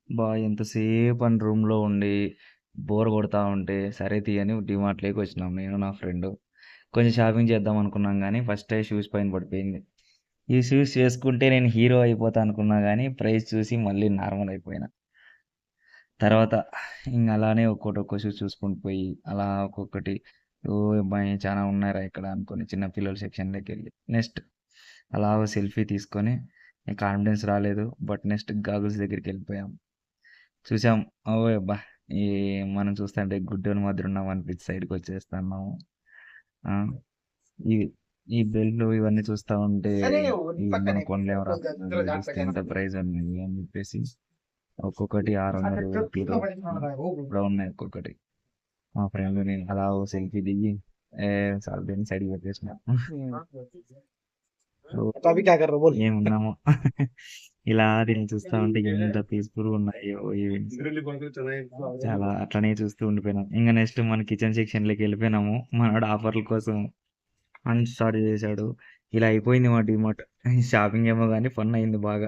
ఎంతసేపు అని రూమ్‌లో ఉండి బోర్ కొడతా ఉంటే, సరే తీ అని డీమార్ట్‌లోకి వచ్చినాం నేను, నా ఫ్రెండు. కొంచెం షాపింగ్ చేద్దాం అనుకున్నాం గానీ, ఫస్టే షూస్ పైన పడిపోయింది. ఈ షూస్ వేసుకుంటే నేను హీరో అయిపోతా అనుకున్నా గానీ, ప్రైస్ చూసి మళ్ళీ నార్మల్ అయిపోయినా. తర్వాత ఇంగ అలానే ఒక్కో షూస్ చూసుకుంటూ పోయి, అలా ఒక్కొక్కటి ఓహ్! అబ్బాయి చానా ఉన్నాయిరా ఇక్కడ అనుకోని చిన్న పిల్లల సెక్షన్‌లోకెళ్ళి, నెక్స్ట్ అలా ఓ సెల్ఫీ తీసుకొని, కాన్ఫిడెన్స్ రాలేదు. బట్ నెక్స్ట్ గాగుల్స్ దగ్గరికెళ్ళిపోయాం. చూసాం. ఓయబ్బా! ఈ మనం చూస్తుంటే గుడ్డోని మాదిరి ఉన్నాం అనిపించి సైడ్‌కొచ్చేస్తున్నాము. ఆ! ఈ ఈ బెల్ట్‌లు ఇవన్నీ చూస్తా ఉంటే, ఇవి మనం కొనలేమురా, ఇవి చూస్తే ఇంత ప్రైస్ ఉన్నాయి అని చెప్పేసి ఒక్కొక్కటి 600 ఇలా ఉన్నాయి ఒక్కొక్కటి. మా ఫ్రెండ్ నేను అలా ఓ సెల్ఫీ దిగి చాలులే అని సైడ్‌కి పెట్టేసిన. సో, तो अभी क्या कर रहे हो बोल। ఏమున్నామో ఇలా దీన్ని చూస్తా ఉంటే ఎంత పీస్‌ఫుల్‌గా ఉన్నాయో ఇవి. చాలా అట్లనే చూస్తూ ఉండిపోయినాం. ఇంక నెక్స్ట్ మన కిచెన్ సెక్షన్‌లోకి వెళ్ళిపోయినాము. మనోడు ఆఫర్‌ల కోసం అని స్టార్ట్ చేశాడు. ఇలా అయిపోయింది మా డీమార్ట్. షాపింగ్ ఏమో గానీ ఫన్ అయింది బాగా.